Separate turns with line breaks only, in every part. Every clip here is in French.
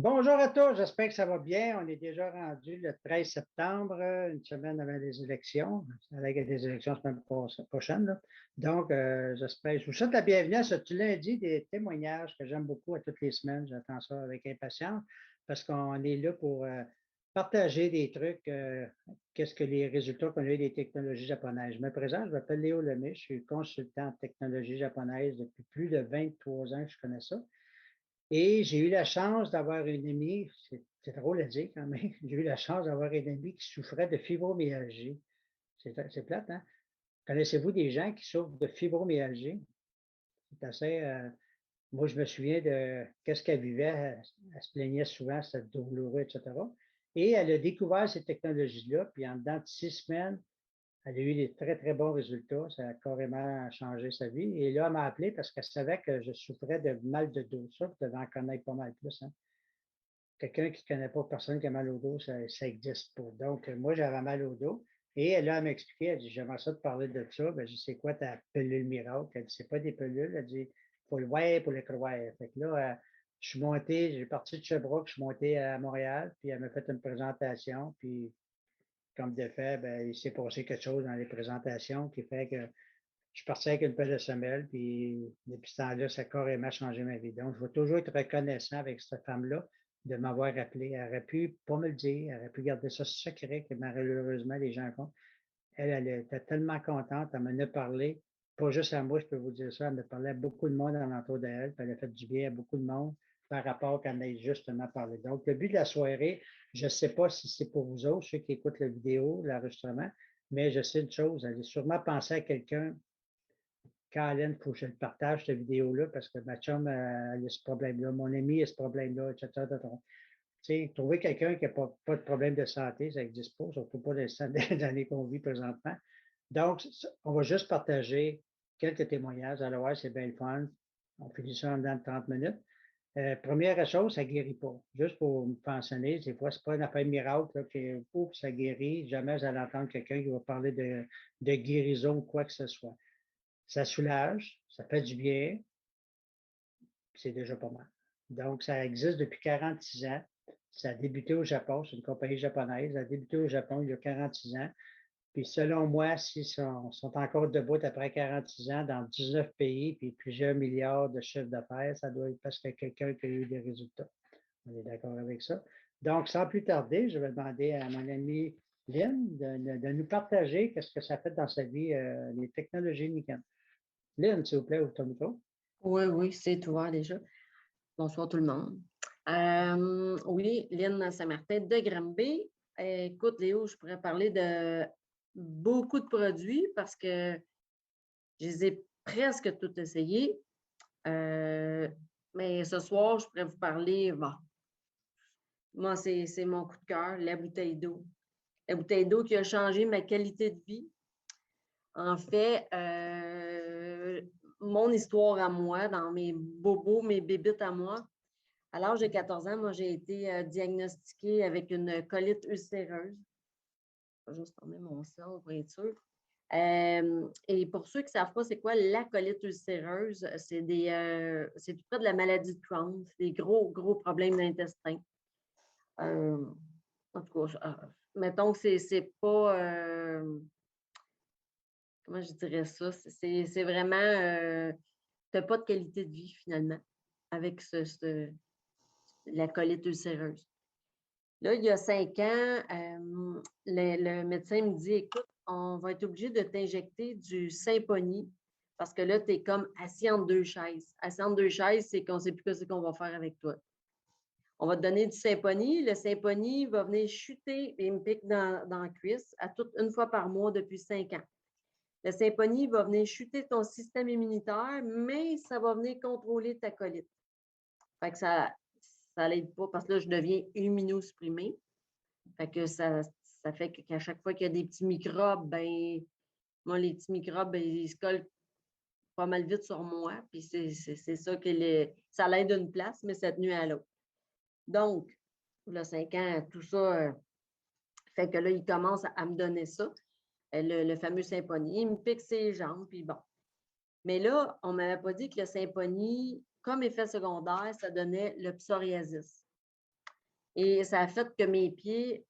Bonjour à tous, j'espère que ça va bien. On est déjà rendu le 13 septembre, une semaine avant les élections. Avec des élections la semaine prochaine. Là. Donc, j'espère. Je vous souhaite la bienvenue à ce lundi des témoignages que j'aime beaucoup à toutes les semaines. J'attends ça avec impatience parce qu'on est là pour partager des trucs. Qu'est-ce que les résultats qu'on a eu des technologies japonaises. Je me présente, je m'appelle Léo Lemay, je suis consultant en technologie japonaise depuis plus de 23 ans que je connais ça. Et j'ai eu la chance d'avoir une amie, c'est drôle à dire quand même, j'ai eu la chance d'avoir une amie qui souffrait de fibromyalgie. C'est plate, hein? Connaissez-vous des gens qui souffrent de fibromyalgie? C'est assez. Moi, je me souviens de qu'est-ce qu'elle vivait. Elle se plaignait souvent, c'était douloureux, etc. Et elle a découvert ces technologies-là, puis en dedans de 6 semaines, elle a eu des très, très bons résultats. Ça a carrément changé sa vie. Et là, elle m'a appelé parce qu'elle savait que je souffrais de mal de dos. Ça, vous devez en connaître pas mal plus. Hein? Quelqu'un qui ne connaît pas personne qui a mal au dos, ça n'existe pas. Donc, moi, j'avais mal au dos. Et elle a m'expliqué, elle dit, j'aimerais ça te parler de ça. Ben, je dis, c'est quoi ta pilule miracle? Elle dit, c'est pas des pilules. Elle dit, faut le voir pour le croire. Fait que là, je suis monté, j'ai parti de Sherbrooke, je suis monté à Montréal, puis elle m'a fait une présentation, puis comme de fait, ben, il s'est passé quelque chose dans les présentations qui fait que je suis parti avec une paire de semelles, puis depuis ce temps-là, ça a carrément changé ma vie. Donc, je vais toujours être reconnaissant avec cette femme-là de m'avoir appelé. Elle aurait pu pas me le dire, elle aurait pu garder ça secret, que malheureusement, les gens font. Elle était tellement contente, elle m'en a parlé. Pas juste à moi, je peux vous dire ça, elle me parlait à beaucoup de monde alentour d'elle, puis elle a fait du bien à beaucoup de monde par rapport qu'elle m'ait justement parlé. Donc, le but de la soirée, je ne sais pas si c'est pour vous autres, ceux qui écoutent la vidéo, l'enregistrement, mais je sais une chose, elle a sûrement pensé à quelqu'un. Caroline, il faut que je le partage, cette vidéo-là, parce que ma chum, elle a ce problème-là, mon ami a ce problème-là, etc. Tu sais, trouver quelqu'un qui n'a pas de problème de santé, ça n'existe pas, surtout pas dans les années qu'on vit présentement. Donc, on va juste partager quelques témoignages. Alors, c'est bien le fun. On finit ça en dedans de 30 minutes. Première chose, ça ne guérit pas. Juste pour me pensionner, des fois, ce n'est pas une affaire miracle là, que ça guérit. Jamais vous allez entendre quelqu'un qui va parler de guérison ou quoi que ce soit. Ça soulage, ça fait du bien, c'est déjà pas mal. Donc, ça existe depuis 46 ans. Ça a débuté au Japon, c'est une compagnie japonaise. Ça a débuté au Japon il y a 46 ans. Puis selon moi, s'ils sont encore debout après 46 ans dans 19 pays, puis plusieurs milliards de chiffres d'affaires, ça doit être parce que quelqu'un qui a eu des résultats. On est d'accord avec ça. Donc, sans plus tarder, je vais demander à mon ami Lynn de nous partager qu'est-ce que ça fait dans sa vie, les technologies Nikon. Lynn, s'il vous plaît, ouvre ton micro.
Oui, oui, c'est ouvert déjà. Bonsoir tout le monde. Oui, Lynn Saint-Martin de Granby. Écoute, Léo, je pourrais parler de beaucoup de produits parce que je les ai presque tous essayés. Mais ce soir, je pourrais vous parler, bon, moi, c'est mon coup de cœur, la bouteille d'eau. La bouteille d'eau qui a changé ma qualité de vie. En fait, mon histoire à moi, dans mes bobos, mes bébites à moi, à l'âge de 14 ans, moi, j'ai été diagnostiquée avec une colite ulcéreuse. Je vais juste fermer mon sel pour être sûr. Et pour ceux qui ne savent pas, c'est quoi la colite ulcéreuse? C'est tout près de la maladie de Crohn. C'est des gros, gros problèmes d'intestin. En tout cas, mettons que c'est pas... comment je dirais ça? C'est vraiment... tu n'as pas de qualité de vie, finalement, avec la colite ulcéreuse. Là, il y a 5 ans, le médecin me dit, écoute, on va être obligé de t'injecter du Symphony parce que là, tu es comme assis entre deux chaises. Assis entre deux chaises, c'est qu'on ne sait plus ce qu'on va faire avec toi. On va te donner du Symphony. Le Symphony va venir chuter et me pique dans la cuisse une fois par mois depuis 5 ans. Le Symphony va venir chuter ton système immunitaire, mais ça va venir contrôler ta colite. Fait que ça l'aide pas parce que là, je deviens immunosupprimée. Fait que ça fait qu'à chaque fois qu'il y a des petits microbes, ben moi, les petits microbes, ben, ils se collent pas mal vite sur moi. Puis c'est ça que ça l'aide d'une place, mais ça nuit à l'autre. Donc, là, 5 ans, tout ça fait que là, il commence à me donner ça, le fameux Symphony. Il me pique ses jambes, puis bon. Mais là, on ne m'avait pas dit que le Symphony, comme effet secondaire, ça donnait le psoriasis. Et ça a fait que mes pieds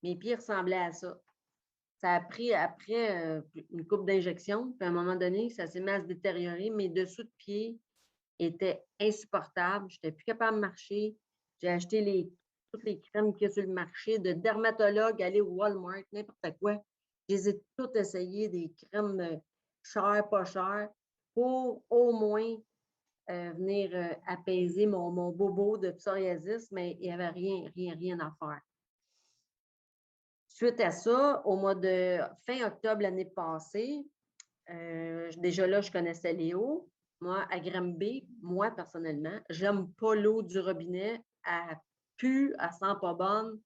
ressemblaient à ça. Ça a pris après une couple d'injections, puis à un moment donné, ça s'est mis à se détériorer. Mes dessous de pied étaient insupportables. Je n'étais plus capable de marcher. J'ai acheté toutes les crèmes qu'il y a sur le marché, de dermatologue, aller au Walmart, n'importe quoi. Je les ai toutes essayées, des crèmes chères, pas chères, pour au moins venir apaiser mon bobo de psoriasis, mais il n'y avait rien à faire. Suite à ça, au mois de fin octobre l'année passée, déjà là, je connaissais Léo. Moi, à Granby, moi, personnellement, j'aime pas l'eau du robinet. Elle pue, elle sent pas bonne.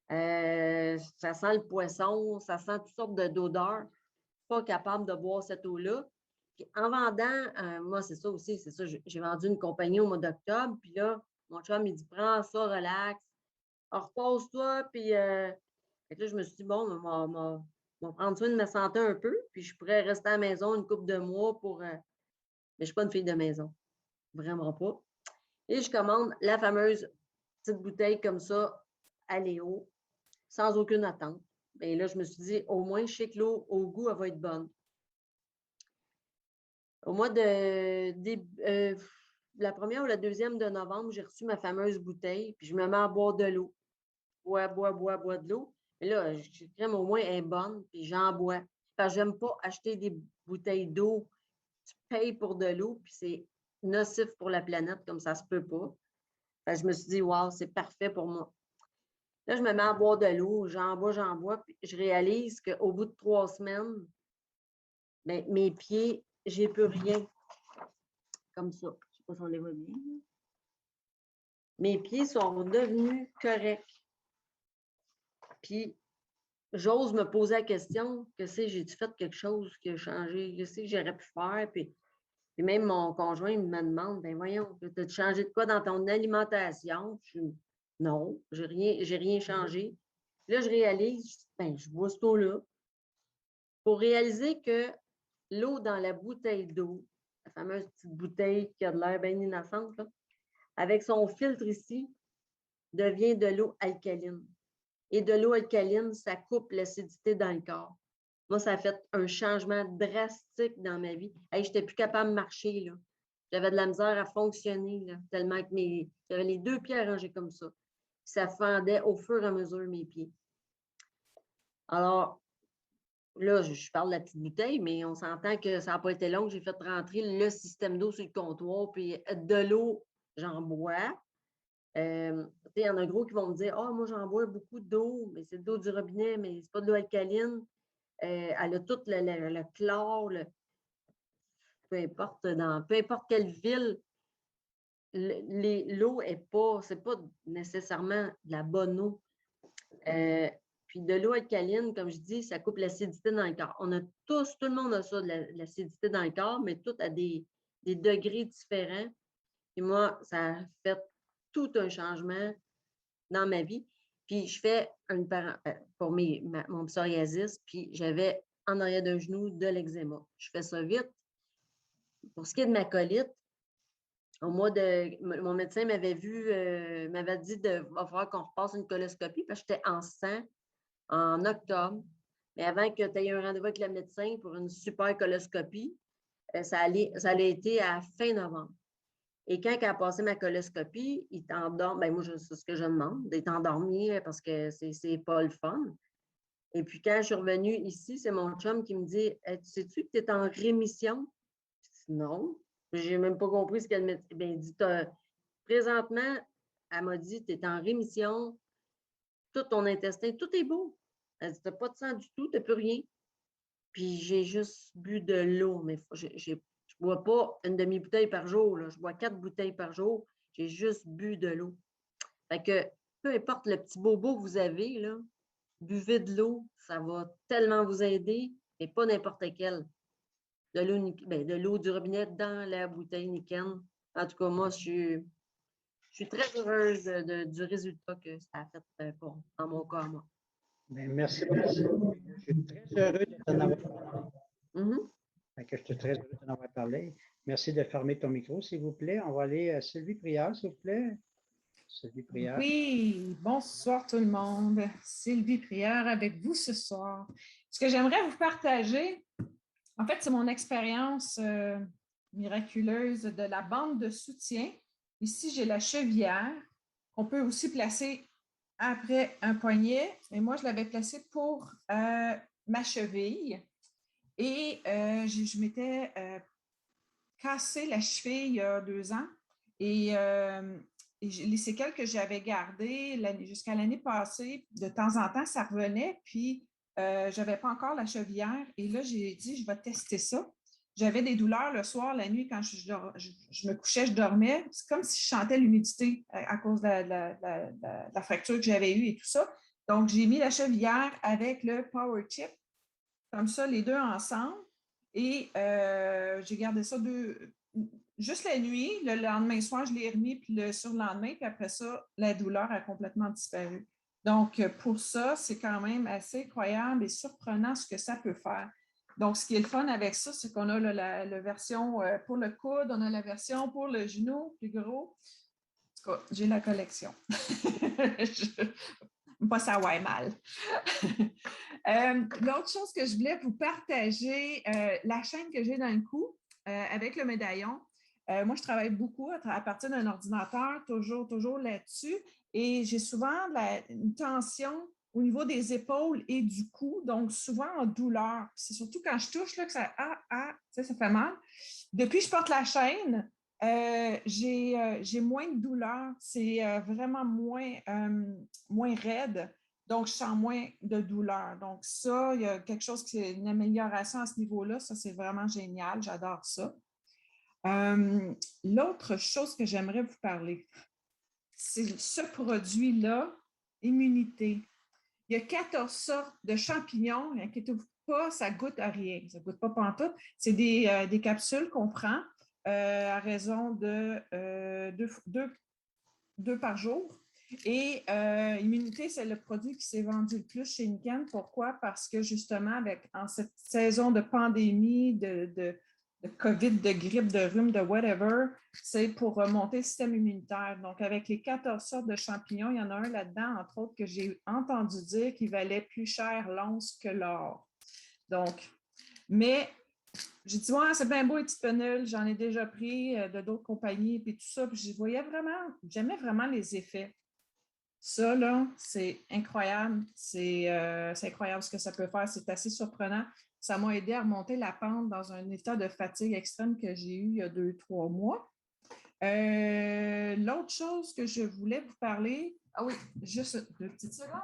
Ça sent le poisson, ça sent toutes sortes d'odeurs. Pas capable de boire cette eau-là. Puis en vendant, moi, c'est ça aussi, c'est ça, j'ai vendu une compagnie au mois d'octobre, puis là, mon chum, il dit, prends ça, relax, repose-toi, puis fait que là, je me suis dit, bon, on va prendre soin de ma santé un peu, puis je pourrais rester à la maison une couple de mois pour. Mais je ne suis pas une fille de maison. Vraiment pas. Et je commande la fameuse petite bouteille comme ça à Léo, sans aucune attente. Et là, je me suis dit, au moins, je sais que l'eau, au goût, elle va être bonne. Au mois la première ou la deuxième de novembre, j'ai reçu ma fameuse bouteille, puis je me mets à boire de l'eau. Bois de l'eau. Mais là, je crème au moins elle est bonne, puis j'en bois. Parce que j'aime pas acheter des bouteilles d'eau. Tu payes pour de l'eau, puis c'est nocif pour la planète, comme ça se peut pas. Fait que je me suis dit, wow, c'est parfait pour moi. Là, je me mets à boire de l'eau, j'en bois, puis je réalise qu'au bout de 3 semaines, ben, mes pieds, j'ai plus rien. Comme ça. Je ne sais pas si on les voit bien. Mes pieds sont devenus corrects. Puis, j'ose me poser la question, que c'est, j'ai-tu fait quelque chose qui a changé? Je sais que j'aurais pu faire. Puis même mon conjoint me demande, ben voyons, as-tu changé de quoi dans ton alimentation? Non, j'ai rien changé. Là, je réalise, ben, je bois cette eau-là. Pour réaliser que l'eau dans la bouteille d'eau, la fameuse petite bouteille qui a de l'air bien innocente, là, avec son filtre ici, devient de l'eau alcaline. Et de l'eau alcaline, ça coupe l'acidité dans le corps. Moi, ça a fait un changement drastique dans ma vie. Hey, je n'étais plus capable de marcher, là. J'avais de la misère à fonctionner, là, tellement que j'avais les 2 pieds arrangés comme ça. Ça fendait au fur et à mesure mes pieds. Alors, là, je parle de la petite bouteille, mais on s'entend que ça n'a pas été long. J'ai fait rentrer le système d'eau sur le comptoir, puis de l'eau, j'en bois. Il y en a gros qui vont me dire, moi, j'en bois beaucoup d'eau, mais c'est de l'eau du robinet, mais c'est pas de l'eau alcaline. Elle a tout le chlore, peu importe quelle ville, l'eau est pas, c'est pas nécessairement de la bonne eau. Puis de l'eau alcaline, comme je dis, ça coupe l'acidité dans le corps. Tout le monde a ça, de l'acidité dans le corps, mais tout à des degrés différents. Et moi, ça a fait tout un changement dans ma vie. Puis je fais pour mon psoriasis, puis j'avais en arrière d'un genou de l'eczéma. Je fais ça vite. Pour ce qui est de ma colite, mon médecin m'avait dit va falloir qu'on repasse une coloscopie parce que j'étais en sang en octobre. Mais avant que tu aies un rendez-vous avec le médecin pour une super coloscopie, ça allait été à fin novembre. Et quand elle a passé ma coloscopie, il t'endort. Ben moi, c'est ce que je demande, d'être endormi parce que c'est pas le fun. Et puis quand je suis revenue ici, c'est mon chum qui me dit sais-tu que tu es en rémission? Je dis non. Je n'ai même pas compris ce qu'elle m'a dit. Ben, il dit présentement, elle m'a dit tu es en rémission, tout ton intestin, tout est beau. Elle dit tu n'as pas de sang du tout, tu n'as plus rien. Puis j'ai juste bu de l'eau, mais je ne bois pas une demi-bouteille par jour, là. Je bois 4 bouteilles par jour. J'ai juste bu de l'eau. Fait que peu importe le petit bobo que vous avez, là, buvez de l'eau, ça va tellement vous aider, et pas n'importe quelle. De l'eau du robinet dans la bouteille Niken. En tout cas, moi, je suis très heureuse du résultat que ça a fait dans mon cas, moi.
Bien, merci beaucoup. Je suis très heureux de t'en avoir parlé. Fait que je suis très heureux d'en avoir parlé. Merci de fermer ton micro, s'il vous plaît. On va aller à Sylvie Prieur, s'il vous plaît. Sylvie Prieur.
Oui, bonsoir tout le monde. Sylvie Prieur avec vous ce soir. Ce que j'aimerais vous partager, en fait, c'est mon expérience miraculeuse de la bande de soutien. Ici, j'ai la chevillère qu'on peut aussi placer après un poignet. Et moi, je l'avais placée pour ma cheville. Et je m'étais cassé la cheville il y a 2 ans. Et les séquelles que j'avais gardées jusqu'à l'année passée, de temps en temps, ça revenait. Puis, je n'avais pas encore la chevillère. Et là, j'ai dit, je vais tester ça. J'avais des douleurs le soir, la nuit, quand je me couchais, je dormais. C'est comme si je chantais l'humidité à cause de la fracture que j'avais eue et tout ça. Donc, j'ai mis la chevillère avec le Power Chip, comme ça, les deux ensemble. Et j'ai gardé ça juste la nuit. Le lendemain soir, je l'ai remis, puis le surlendemain, puis après ça, la douleur a complètement disparu. Donc, pour ça, c'est quand même assez incroyable et surprenant ce que ça peut faire. Donc, ce qui est le fun avec ça, c'est qu'on a la version pour le coude, on a la version pour le genou, plus gros. En tout cas, j'ai la collection. Pas ça, ouais, mal. L'autre chose que je voulais vous partager, la chaîne que j'ai dans le cou avec le médaillon. Moi, je travaille beaucoup à partir d'un ordinateur, toujours là-dessus. Et j'ai souvent une tension au niveau des épaules et du cou, donc souvent en douleur. C'est surtout quand je touche là, que ça fait mal. Depuis que je porte la chaîne, j'ai moins de douleur. C'est vraiment moins raide. Donc, je sens moins de douleur. Donc, ça, il y a quelque chose qui est une amélioration à ce niveau-là. Ça, c'est vraiment génial. J'adore ça. L'autre chose que j'aimerais vous parler, c'est ce produit-là, Immunité. Il y a 14 sortes de champignons. Inquiétez-vous pas, ça goûte à rien. Ça ne goûte pas pantoute. C'est des capsules qu'on prend à raison de deux par jour. Et Immunité, c'est le produit qui s'est vendu le plus chez Niken. Pourquoi? Parce que justement, en cette saison de pandémie, de COVID, de grippe, de rhume, de whatever, c'est pour remonter le système immunitaire. Donc, avec les 14 sortes de champignons, il y en a un là-dedans, entre autres, que j'ai entendu dire qu'il valait plus cher l'once que l'or. Donc, mais j'ai dit, ouais, c'est bien beau les petites pennules, j'en ai déjà pris de d'autres compagnies, puis tout ça, puis j'aimais vraiment les effets. Ça, là, c'est incroyable. C'est incroyable ce que ça peut faire. C'est assez surprenant. Ça m'a aidé à remonter la pente dans un état de fatigue extrême que j'ai eu il y a 2-3 mois. L'autre chose que je voulais vous parler, ah oui, juste 2 petites secondes.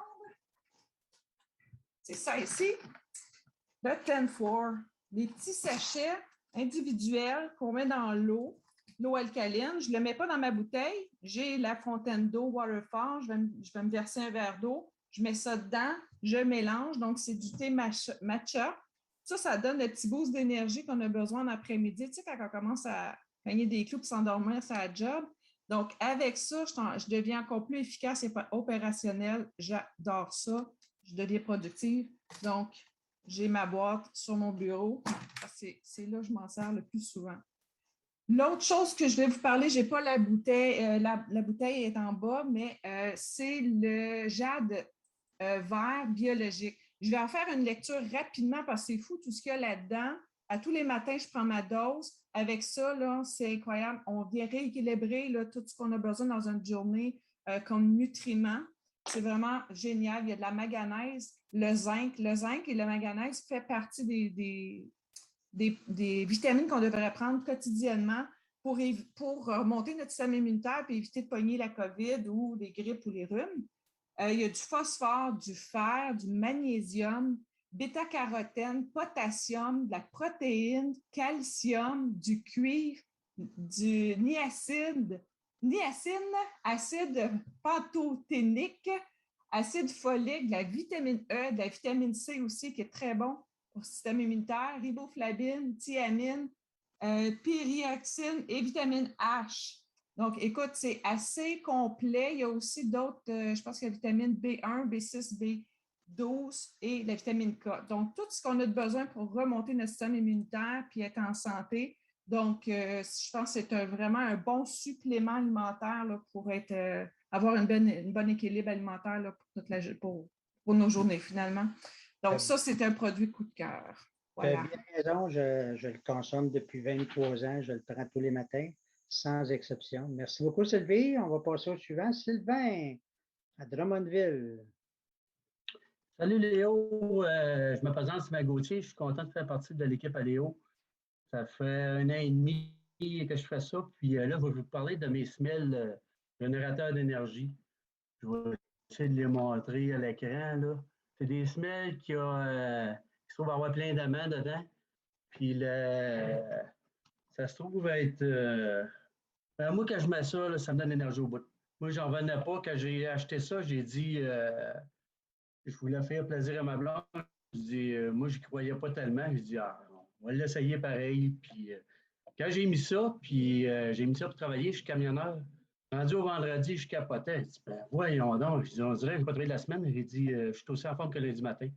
C'est ça ici, le 10-4, les petits sachets individuels qu'on met dans l'eau alcaline. Je ne le mets pas dans ma bouteille. J'ai la fontaine d'eau Waterfall. Je vais me verser un verre d'eau. Je mets ça dedans. Je mélange. Donc, c'est du thé matcha. Ça donne le petit boost d'énergie qu'on a besoin en après-midi. Tu sais, quand on commence à gagner des clous et s'endormir, ça a job. Donc, avec ça, je deviens encore plus efficace et opérationnelle. J'adore ça. Je deviens productive. Donc, j'ai ma boîte sur mon bureau. C'est là que je m'en sers le plus souvent. L'autre chose que je vais vous parler, je n'ai pas la bouteille, la bouteille est en bas, mais c'est le jade vert biologique. Je vais en faire une lecture rapidement parce que c'est fou tout ce qu'il y a là-dedans. À tous les matins, je prends ma dose. Avec ça, là, c'est incroyable. On vient rééquilibrer là, tout ce qu'on a besoin dans une journée comme nutriments. C'est vraiment génial. Il y a de la manganèse, le zinc. Le zinc et le manganèse fait partie des vitamines qu'on devrait prendre quotidiennement pour remonter notre système immunitaire et éviter de pogner la COVID ou les grippes ou les rhumes. Il y a du phosphore, du fer, du magnésium, bêta-carotène, potassium, de la protéine, calcium, du cuivre, du niacine, acide pantothénique, acide folique, de la vitamine E, de la vitamine C aussi qui est très bon pour le système immunitaire, riboflavine, thiamine, pyrioxine et vitamine H. Donc, écoute, c'est assez complet. Il y a aussi d'autres, je pense qu'il y a vitamine B1, B6, B12 et la vitamine K. Donc, tout ce qu'on a de besoin pour remonter notre système immunitaire puis être en santé. Donc, je pense que c'est vraiment un bon supplément alimentaire là, pour avoir un bon équilibre alimentaire là, pour nos journées, finalement. Donc, ça, c'est un produit coup de cœur.
Tu as
Voilà.
bien raison, je le consomme depuis 23 ans, je le prends tous les matins, sans exception. Merci beaucoup, Sylvie. On va passer au suivant. Sylvain, à Drummondville.
Salut Léo, je me présente Sylvain Gauthier, je suis content de faire partie de l'équipe à Léo. Ça fait 1 an et demi que je fais ça, puis là, je vais vous parler de mes semelles générateurs d'énergie. Je vais essayer de les montrer à l'écran, là. C'est des semelles qui se trouvent avoir plein d'amants dedans, puis ça se trouve être... moi, quand je mets ça, là, ça me donne l'énergie au bout. Moi, j'en revenais pas. Quand j'ai acheté ça, j'ai dit... je voulais faire plaisir à ma blonde. Je dis, moi, je n'y croyais pas tellement. Je dis, ah, on va l'essayer pareil. Puis, quand j'ai mis ça, puis j'ai mis ça pour travailler, je suis camionneur. Rendu au vendredi, je capotais. Je dis, ben, voyons donc. Je dis, on dirait que je n'ai pas travaillé la semaine. J'ai dit, je suis aussi en forme que lundi matin.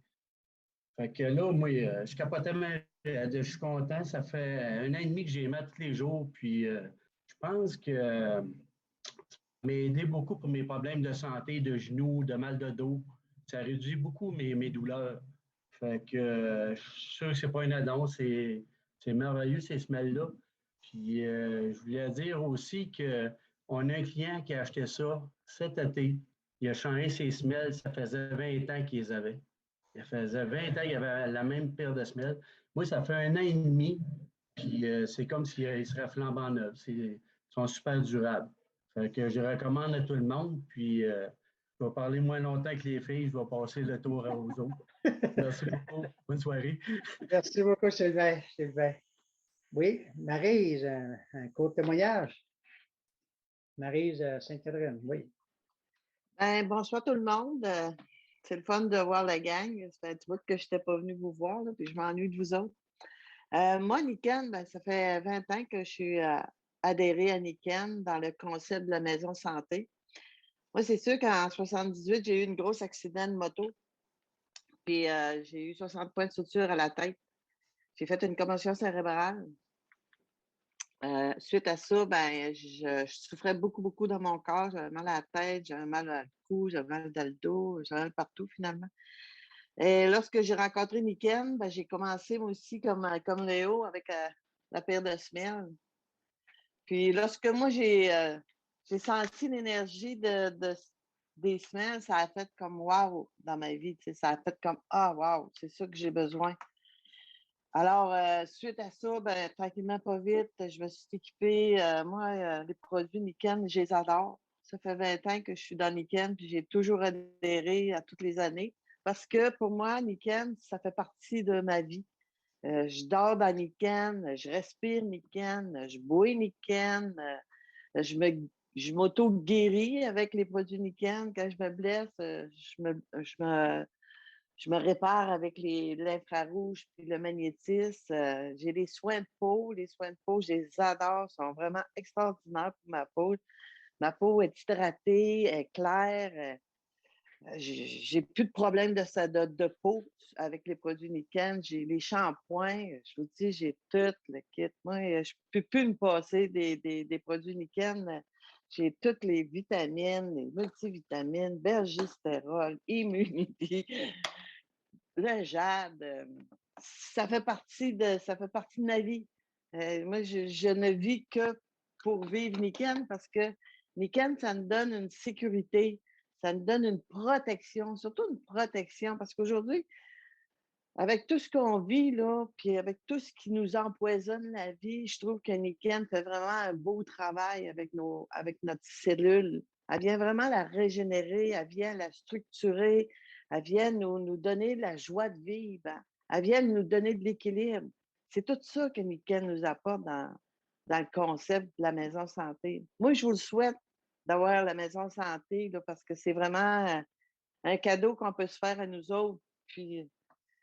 Fait que là, moi, je capotais, mais je suis content. Ça fait 1 an et demi que j'ai mis tous les jours. Puis, je pense que ça m'a aidé beaucoup pour mes problèmes de santé, de genoux, de mal de dos. Ça réduit beaucoup mes douleurs. Fait que je suis sûr que ce n'est pas une annonce, c'est merveilleux ces semelles-là. Puis je voulais dire aussi qu'on a un client qui a acheté ça cet été. Il a changé ses semelles, ça faisait 20 ans qu'il les avait. Ça faisait 20 ans qu'il avait la même paire de semelles. Moi, ça fait 1 an et demi, puis c'est comme s'il serait flambant neuf. Ils sont super durables. Fait que je les recommande à tout le monde, puis je vais parler moins longtemps que les filles, je vais passer le tour aux autres. Merci beaucoup. Bonne soirée.
Merci beaucoup, Sylvain. Oui, Maryse, un court témoignage. Maryse Sainte-Catherine, oui.
Ben, bonsoir tout le monde. C'est le fun de voir la gang. Ça fait un petit bout que je n'étais pas venue vous voir, là, puis je m'ennuie de vous autres. Moi, Niken, ben, ça fait 20 ans que je suis adhérée à Niken dans le concept de la maison santé. Moi, c'est sûr qu'en 78, j'ai eu un gros accident de moto. Puis j'ai eu 60 points de suture à la tête. J'ai fait une commotion cérébrale. Suite à ça, ben, je souffrais beaucoup, beaucoup dans mon corps. J'avais mal à la tête, j'avais mal au cou, j'avais mal dans le dos, j'avais mal partout finalement. Et lorsque j'ai rencontré Niken, ben, j'ai commencé moi aussi comme Léo avec la paire de semelles. Puis lorsque moi j'ai senti l'énergie des semelles, ça a fait comme wow dans ma vie. Ça a fait comme ah wow, c'est ça que j'ai besoin. Alors, suite à ça, ben, tranquillement, pas vite, je me suis équipée. Moi, les produits Niken, je les adore. Ça fait 20 ans que je suis dans Niken, puis j'ai toujours adhéré à toutes les années. Parce que pour moi, Niken, ça fait partie de ma vie. Je dors dans Niken, je respire Niken, je bois Niken, je m'auto-guéris avec les produits Niken. Quand je me blesse, je me répare avec l'infrarouge puis le magnétisme. J'ai des soins de peau. Les soins de peau, je les adore. Ils sont vraiment extraordinaires pour ma peau. Ma peau est hydratée, est claire. J'ai plus de problème de peau avec les produits Niken. J'ai les shampoings. Je vous dis, j'ai tout le kit. Moi, je ne peux plus me passer des produits Niken. J'ai toutes les vitamines, les multivitamines, bergistérol, immunité, le jade. Ça fait partie de ma vie. Moi, je ne vis que pour vivre Niken parce que Niken, ça me donne une sécurité, ça me donne une protection, surtout une protection parce qu'aujourd'hui, avec tout ce qu'on vit, là, puis avec tout ce qui nous empoisonne la vie, je trouve que Niken fait vraiment un beau travail avec notre cellule. Elle vient vraiment la régénérer, elle vient la structurer, elle vient nous donner la joie de vivre, elle vient nous donner de l'équilibre. C'est tout ça que Niken nous apporte dans le concept de la maison santé. Moi, je vous le souhaite d'avoir la maison santé là, parce que c'est vraiment un cadeau qu'on peut se faire à nous autres. Puis,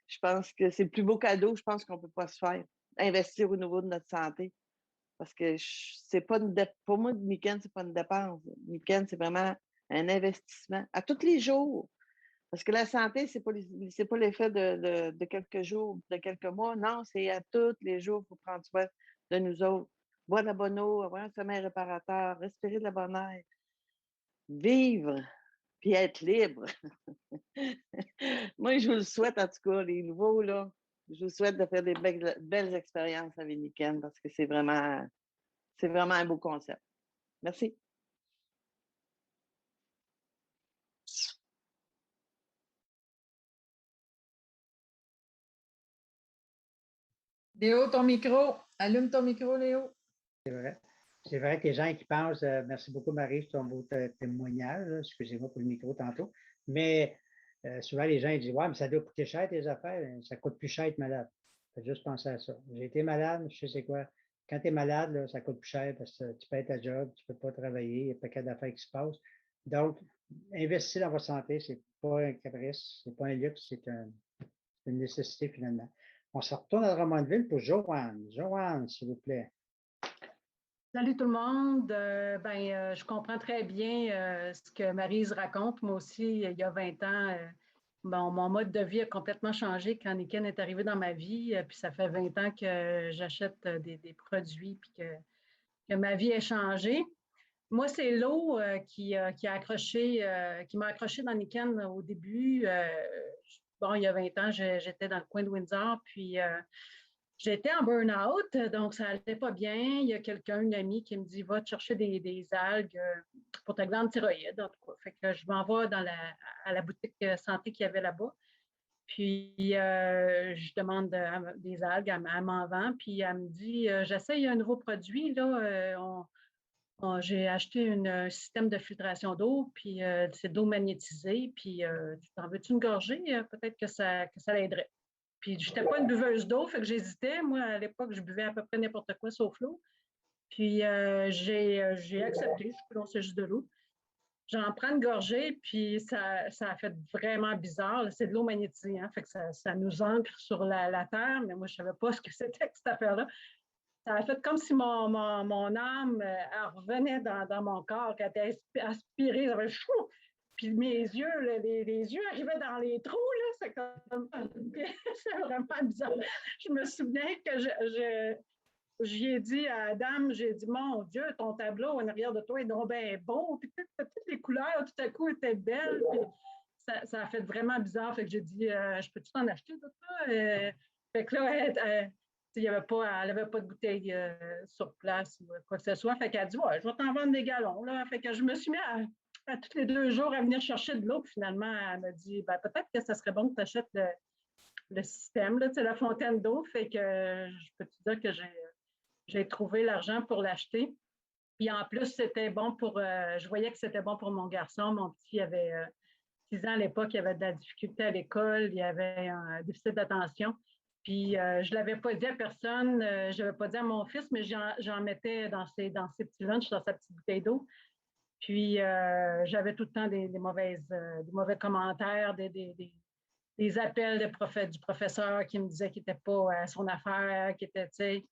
je pense que c'est le plus beau cadeau, je pense qu'on ne peut pas se faire. Investir au niveau de notre santé. Parce que c'est pas pour moi, Niken, c'est pas une dépense. Niken, c'est vraiment un investissement. À tous les jours, Parce que la santé, c'est pas l'effet de quelques jours, de quelques mois. Non, c'est à tous les jours, il faut prendre soin de nous autres. Boire de la bonne eau, avoir un sommeil réparateur, respirer de la bonne air, vivre, puis être libre. Moi, je vous le souhaite, en tout cas, les nouveaux, là. Je vous souhaite de faire des belles expériences à Viniken parce que c'est vraiment un beau concept. Merci.
Léo, ton micro. Allume ton micro, Léo.
C'est vrai que les gens qui pensent, merci beaucoup Marie, c'est ton beau témoignage, là. Excusez-moi pour le micro tantôt, mais souvent les gens ils disent, ouais, mais ça doit coûter cher tes affaires, ça coûte plus cher être malade. Faut juste penser à ça. J'ai été malade, je sais c'est quoi. Quand tu es malade, là, ça coûte plus cher parce que tu perds ta job, tu ne peux pas travailler, il y a pas qu'à d'affaires qui se passent. Donc, investir dans votre santé, ce n'est pas un caprice, ce n'est pas un luxe, c'est une nécessité finalement. On se retourne à Drummondville pour Joanne. Joanne, s'il vous plaît.
Salut tout le monde. Je comprends très bien ce que Maryse raconte. Moi aussi, il y a 20 ans, mon mode de vie a complètement changé quand Niken est arrivé dans ma vie. Puis ça fait 20 ans que j'achète des produits puis que ma vie a changé. Moi, c'est l'eau qui a accroché, qui m'a accroché dans Niken au début. Il y a 20 ans, j'étais dans le coin de Windsor, puis j'étais en burn-out, donc ça n'allait pas bien. Il y a quelqu'un, une amie, qui me dit, va te chercher des algues pour ta glande thyroïde, en tout cas. Fait que je m'en vais à la boutique santé qu'il y avait là-bas. Puis, je demande des algues, elle m'en vend, puis elle me dit, j'essaye un nouveau produit, là, j'ai acheté un système de filtration d'eau, puis c'est d'eau magnétisée, puis tu t'en veux-tu une gorgée? Peut-être que ça l'aiderait. Puis je n'étais pas une buveuse d'eau, fait que j'hésitais. Moi, à l'époque, je buvais à peu près n'importe quoi sauf l'eau. Puis j'ai accepté, c'est juste de l'eau. J'en prends une gorgée, puis ça a fait vraiment bizarre. C'est de l'eau magnétisée, hein, fait que ça nous ancre sur la terre, mais moi, je ne savais pas ce que c'était que cette affaire-là. Ça a fait comme si mon âme elle revenait dans mon corps, qu'elle était aspirée, ça fait chou! Puis mes yeux, les yeux arrivaient dans les trous, là, c'est comme... c'est vraiment bizarre. Je me souvenais que j'y ai dit à Adam, j'ai dit, mon Dieu, ton tableau en arrière de toi est donc bien beau, puis toutes les couleurs, tout à coup, étaient belles, puis ça a fait vraiment bizarre, fait que j'ai dit, je peux-tu t'en acheter de ça? Fait que là, il y avait pas, elle n'avait pas de bouteille sur place ou quoi que ce soit. Fait qu'elle a dit, ouais, je vais t'en vendre des gallons. Là. Fait que je me suis mis à tous les 2 jours à venir chercher de l'eau. Puis finalement, elle m'a dit, ben, peut-être que ça serait bon que tu achètes le système, là, la fontaine d'eau. Fait que je peux te dire que j'ai trouvé l'argent pour l'acheter. Puis en plus, c'était bon je voyais que c'était bon pour mon garçon. Mon petit avait 6 ans à l'époque, il avait de la difficulté à l'école, il avait un déficit d'attention. Puis je ne l'avais pas dit à personne, je n'avais pas dit à mon fils, mais j'en mettais dans ses petits lunchs, dans sa petite bouteille d'eau. Puis j'avais tout le temps des mauvais commentaires, des appels du professeur qui me disait qu'il n'était pas à son affaire, qui était, tu sais,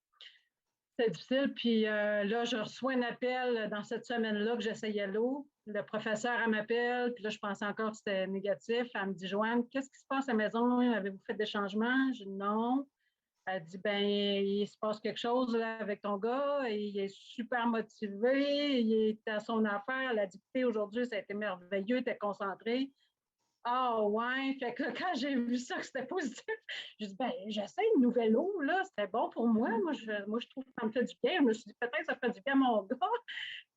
c'était difficile. Puis là, je reçois un appel dans cette semaine-là que j'essayais l'eau. Le professeur, elle m'appelle, puis là, je pensais encore que c'était négatif. Elle me dit, Joanne, qu'est-ce qui se passe à la maison? Avez-vous fait des changements? Je dis non. Elle dit, ben, il se passe quelque chose là, avec ton gars. Il est super motivé. Il est à son affaire. La dictée aujourd'hui, ça a été merveilleux. Il était concentré. Ah ouais, fait que là, quand j'ai vu ça, que c'était positif, j'ai dit, ben, j'essaie une nouvelle eau, là, c'était bon pour moi. Moi, je trouve que ça me fait du bien. Je me suis dit, peut-être que ça fait du bien à mon gars.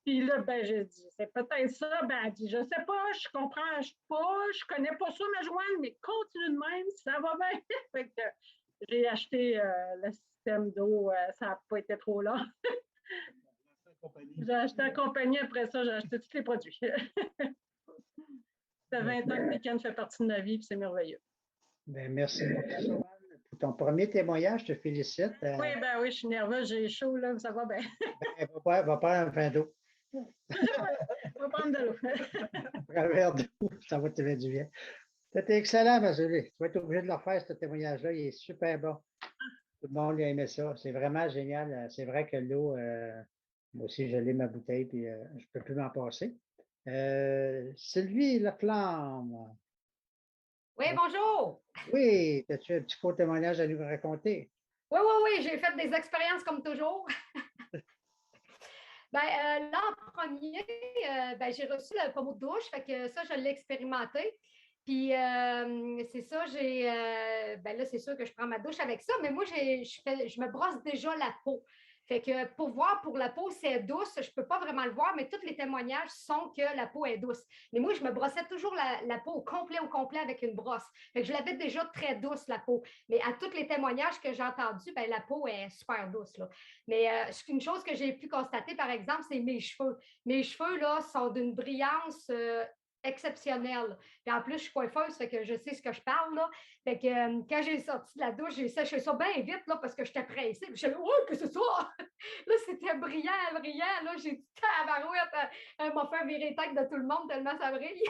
Puis là, ben, j'ai dit, c'est peut-être ça. Ben, elle dit, je sais pas, je comprends pas, je connais pas ça, ma Joanne, mais continue de même, ça va bien. Fait que j'ai acheté le système d'eau, ça n'a pas été trop long. J'ai acheté la compagnie, après ça, j'ai acheté tous les produits. Ça fait 20 ans que Niken fait partie de ma vie, puis c'est merveilleux.
Ben, merci beaucoup, Joanne, pour ton premier témoignage. Je te félicite.
Oui, je suis nerveuse, j'ai chaud, là, ça va bien.
Ben, va prendre un vin d'eau.
On va prendre de l'eau.
Un verre d'eau, ça va te faire du bien. C'était excellent, Mazuli. Tu vas être obligé de le refaire, ce témoignage-là. Il est super bon. Tout le monde a aimé ça. C'est vraiment génial. C'est vrai que l'eau, moi aussi, je l'ai ma bouteille, puis je ne peux plus m'en passer. Sylvie Laflamme.
Oui, bonjour.
Oui, as-tu un petit court témoignage à nous raconter?
Oui, oui, oui, j'ai fait des expériences comme toujours. Là, en premier, j'ai reçu le pommeau de douche, fait que ça, je l'ai expérimenté. Puis, c'est ça, là, c'est sûr que je prends ma douche avec ça, mais moi, je me brosse déjà la peau. Fait que pour voir pour la peau, c'est douce, je ne peux pas vraiment le voir, mais tous les témoignages sont que la peau est douce. Mais moi, je me brossais toujours la peau au complet avec une brosse. Fait que je l'avais déjà très douce, la peau. Mais à tous les témoignages que j'ai entendus, la peau est super douce, là. Mais une chose que j'ai pu constater, par exemple, c'est mes cheveux. Mes cheveux, là, sont d'une brillance exceptionnelle. Puis en plus, je suis coiffeuse, fait que je sais ce que je parle, là. Fait que quand j'ai sorti de la douche, j'ai séché ça bien vite, là, parce que j'étais pressée. Puis je suis oh, que c'est ça? Là, c'était brillant. Là, j'ai dit, tabarouette, elle m'a fait virer tête de tout le monde tellement ça brille.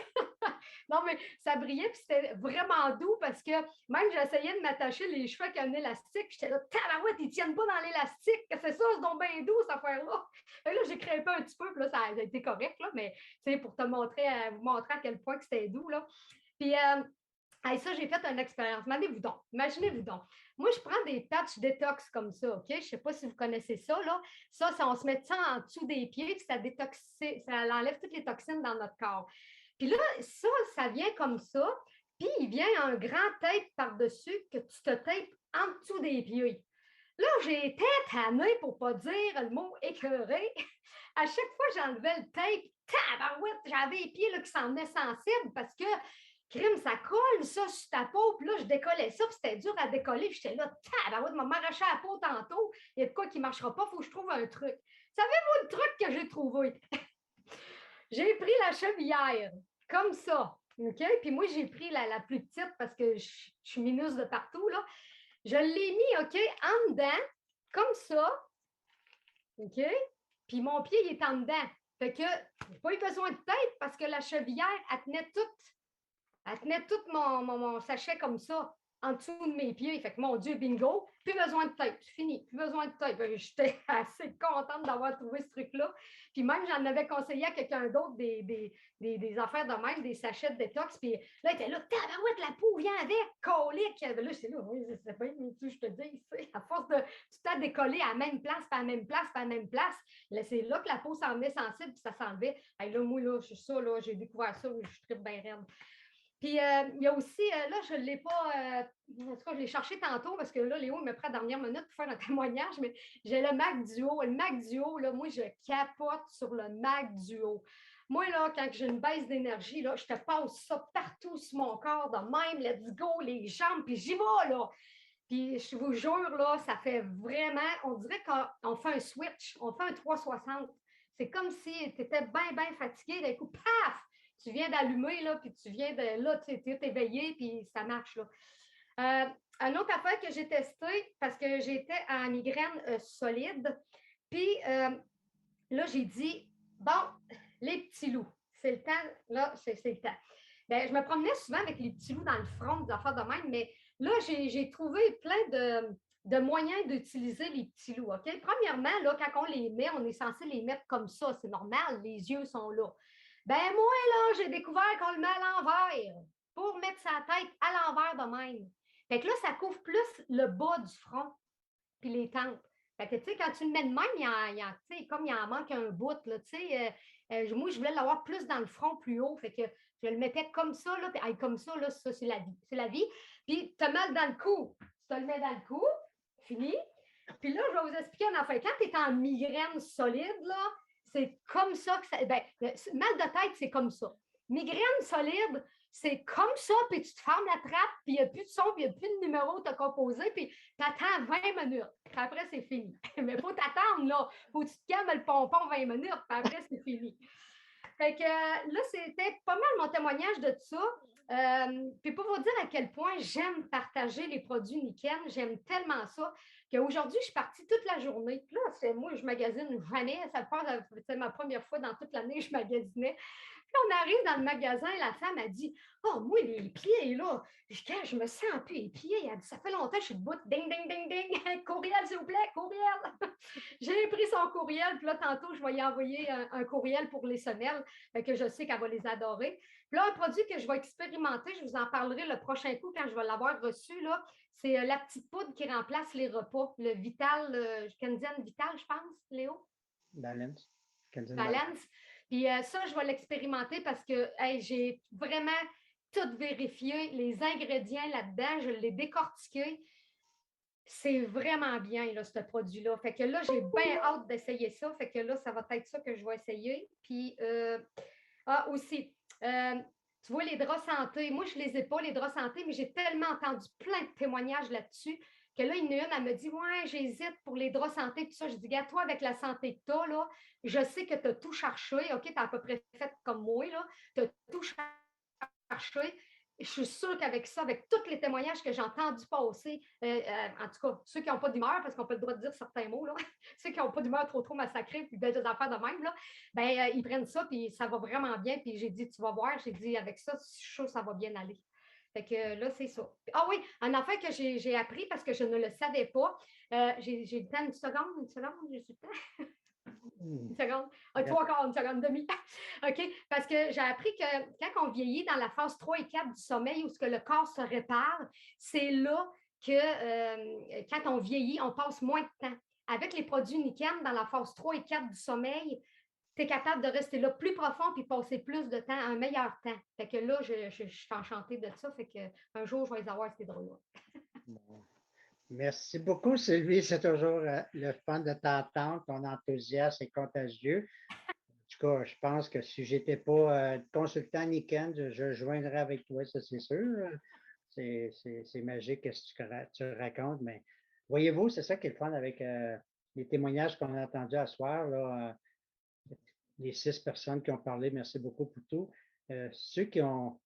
Non, mais ça brillait, puis c'était vraiment doux parce que même j'essayais de m'attacher les cheveux avec un élastique, j'étais là, tabarouette, ils ne tiennent pas dans l'élastique, que c'est ça, c'est donc bien doux, cette affaire-là. Et là, j'ai crépé un petit peu, puis là, ça a été correct, là, mais pour vous montrer à quel point que c'était doux, là. Puis, ça, j'ai fait une expérience. Imaginez-vous donc. Moi, je prends des patchs détox comme ça, OK? Je ne sais pas si vous connaissez ça, là. Ça, on se met ça en dessous des pieds, puis ça enlève toutes les toxines dans notre corps. Puis là, ça vient comme ça, puis il vient un grand tape par-dessus que tu te tapes en dessous des pieds. Là, j'ai été tannée pour ne pas dire le mot écœuré. À chaque fois que j'enlevais le tape, tabarouette, j'avais les pieds là, qui s'en venaient sensibles parce que crime, ça colle ça sur ta peau. Puis là, je décollais ça, puis c'était dur à décoller. Puis j'étais là, tabarouette, m'a m'arraché la peau tantôt. Il y a de quoi qui ne marchera pas, il faut que je trouve un truc. Savez-vous le truc que j'ai trouvé? J'ai pris la chevillère, comme ça. OK? Puis moi, j'ai pris la plus petite parce que je suis mineuse de partout, là. Je l'ai mis, OK, en dedans, comme ça. OK? Puis mon pied, il est en dedans. Fait que j'ai pas eu besoin de tête parce que la chevillère, elle tenait tout mon sachet comme ça, en dessous de mes pieds. Fait que mon Dieu, bingo, plus besoin de tête. C'est fini, plus besoin de tête. J'étais assez contente d'avoir trouvé ce truc-là. Puis même, j'en avais conseillé à quelqu'un d'autre des affaires de même, des sachets de détox. Puis là, il était là, tabarouette, la peau vient avec, colique. Là, j'étais là, oui, c'est bien, je te dis, à force de tout le temps décoller à la même place, pas à la même place, pas à la même place, là, c'est là que la peau s'en venait sensible, puis ça s'enlevait. Là, moi, là, je suis ça, là, j'ai découvert ça, je tripe bien raide. Puis, il y a aussi, là, je ne l'ai pas, en tout cas, je l'ai cherché tantôt parce que là, Léo me prend à la dernière minute pour faire un témoignage, mais j'ai le Mac Duo. Le Mac Duo, là, moi, je capote sur le Mac Duo. Moi, là, quand j'ai une baisse d'énergie, là, je te passe ça partout sur mon corps de même, let's go, les jambes, puis j'y vais, là. Puis, je vous jure, là, ça fait vraiment, on dirait qu'on fait un switch, on fait un 360. C'est comme si tu étais bien, bien fatigué, d'un coup, paf! Tu viens d'allumer, là, puis tu viens de, là, tu es éveillé, puis ça marche, là. Un autre affaire que j'ai testé, parce que j'étais en migraine solide, puis là, j'ai dit, bon, les petits loups, c'est le temps, là, c'est le temps. Bien, je me promenais souvent avec les petits loups dans le front, des affaires de même, mais là, j'ai trouvé plein de moyens d'utiliser les petits loups, OK? Premièrement, là, quand on les met, on est censé les mettre comme ça, c'est normal, les yeux sont là. Ben moi, là, j'ai découvert qu'on le met à l'envers pour mettre sa tête à l'envers de même. Fait que là, ça couvre plus le bas du front puis les tempes. Fait que, tu sais, quand tu le mets de même, comme il en manque un bout, là, tu sais, moi, je voulais l'avoir plus dans le front, plus haut. Fait que je le mettais comme ça, là, puis comme ça, c'est la vie. C'est la vie. Puis, tu as mal dans le cou. Tu te le mets dans le cou, fini. Puis là, je vais vous expliquer un affaire. Quand tu es en migraine solide, là, c'est comme ça que ça. Ben, mal de tête, c'est comme ça. Migraine solide, c'est comme ça, puis tu te fermes la trappe, puis il n'y a plus de son, puis il n'y a plus de numéro à te composer, puis tu attends 20 minutes. Puis après, c'est fini. Mais il faut t'attendre, là. Il faut que tu te calmes le pompon 20 minutes, puis après, c'est fini. Fait que là, c'était pas mal mon témoignage de ça. Puis pour vous dire à quel point j'aime partager les produits Nikken, j'aime tellement ça qu'aujourd'hui, je suis partie toute la journée. Puis là, moi, je magasine jamais. C'est ma première fois dans toute l'année que je magasinais. Quand on arrive dans le magasin, la femme a dit oh, moi, les pieds, là, quand je me sens un peu les pieds, elle a dit ça fait longtemps que je suis debout. Ding, ding, ding, ding. Courriel, s'il vous plaît, courriel. J'ai pris son courriel, puis là, tantôt, je vais y envoyer un courriel pour les semelles, que je sais qu'elle va les adorer. Puis là, un produit que je vais expérimenter, je vous en parlerai le prochain coup quand je vais l'avoir reçu, là, c'est la petite poudre qui remplace les repas, le Vital, Canadian Vital, je pense, Léo?
Balance.
Balance. Puis ça, je vais l'expérimenter parce que hey, j'ai vraiment tout vérifié, les ingrédients là-dedans, je l'ai décortiqué. C'est vraiment bien, là, ce produit-là. Fait que là, j'ai bien hâte d'essayer ça. Fait que là, ça va être ça que je vais essayer. Puis, aussi, tu vois, les draps santé, moi, je ne les ai pas, les draps santé, mais j'ai tellement entendu plein de témoignages là-dessus que là, il y en a une, elle me dit ouais, j'hésite pour les draps santé, tout ça. Je dis, gars, toi, avec la santé que tu as, là, je sais que tu as tout cherché. OK, tu as à peu près fait comme moi, là. Tu as tout cherché. Je suis sûre qu'avec ça, avec tous les témoignages que j'ai entendus passer, en tout cas, ceux qui n'ont pas d'humeur, parce qu'on peut le droit de dire certains mots, là, ceux qui n'ont pas d'humeur trop massacrée, puis des affaires de même, là, ben, ils prennent ça, puis ça va vraiment bien. Puis j'ai dit, tu vas voir, j'ai dit, avec ça, je suis sûre que ça va bien aller. Fait que là, c'est ça. Ah oui, un affaire que j'ai appris parce que je ne le savais pas. J'ai le temps, une seconde, j'ai le temps. Une seconde. Ah, toi encore, une seconde, demi. OK? Parce que j'ai appris que quand on vieillit dans la phase 3 et 4 du sommeil, où ce que le corps se répare, c'est là que quand on vieillit, on passe moins de temps. Avec les produits Niken, dans la phase 3 et 4 du sommeil, tu es capable de rester là plus profond puis passer plus de temps, un meilleur temps. Fait que là, je suis enchantée de ça. Fait qu'un jour, je vais les avoir, ces drôles-là.
Bon. Merci beaucoup, Sylvie. C'est toujours le fun de t'entendre. Ton enthousiasme est contagieux. En tout cas, je pense que si je n'étais pas consultant Niken, je joindrais avec toi, ça c'est sûr. C'est magique ce que tu racontes, mais voyez-vous, c'est ça qui est le fun avec les témoignages qu'on a entendus à soir, là, les 6 personnes qui ont parlé, merci beaucoup pour tout. Ceux qui ont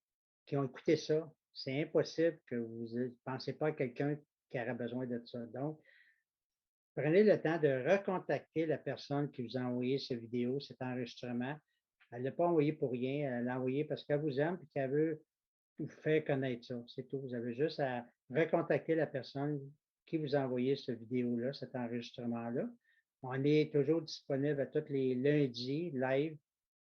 écouté ça, c'est impossible que vous ne pensez pas à quelqu'un qui aurait besoin de ça. Donc, prenez le temps de recontacter la personne qui vous a envoyé cette vidéo, cet enregistrement. Elle ne l'a pas envoyé pour rien, elle l'a envoyé parce qu'elle vous aime et qu'elle veut vous faire connaître ça. C'est tout. Vous avez juste à recontacter la personne qui vous a envoyé cette vidéo-là, cet enregistrement-là. On est toujours disponible à tous les lundis live.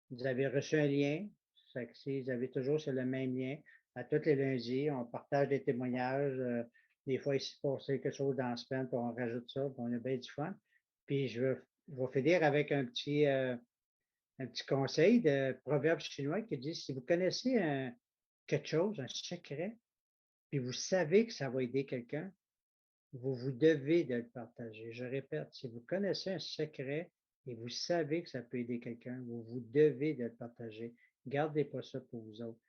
Vous avez reçu un lien. Vous avez toujours sur le même lien. À tous les lundis, on partage des témoignages. Des fois, il s'est passé quelque chose dans la semaine, puis on rajoute ça, puis on a bien du fun. Puis je vais finir avec un petit conseil de proverbe chinois qui dit si vous connaissez quelque chose, un secret, puis vous savez que ça va aider quelqu'un, vous devez de le partager. Je répète, si vous connaissez un secret et vous savez que ça peut aider quelqu'un, vous devez de le partager. Gardez pas ça pour vous autres.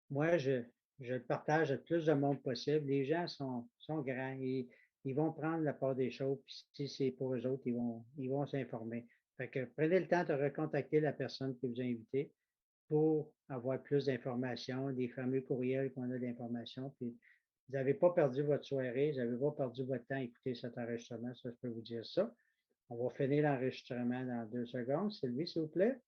Moi, je le partage à plus de monde possible. Les gens sont grands et ils vont prendre la part des choses. Puis si c'est pour eux autres, ils vont s'informer. Fait que prenez le temps de recontacter la personne qui vous a invité pour avoir plus d'informations, des fameux courriels qu'on a d'informations. Puis vous n'avez pas perdu votre soirée, vous n'avez pas perdu votre temps à écouter cet enregistrement, ça, je peux vous dire ça. On va finir l'enregistrement dans 2 secondes. Sylvie, s'il vous plaît.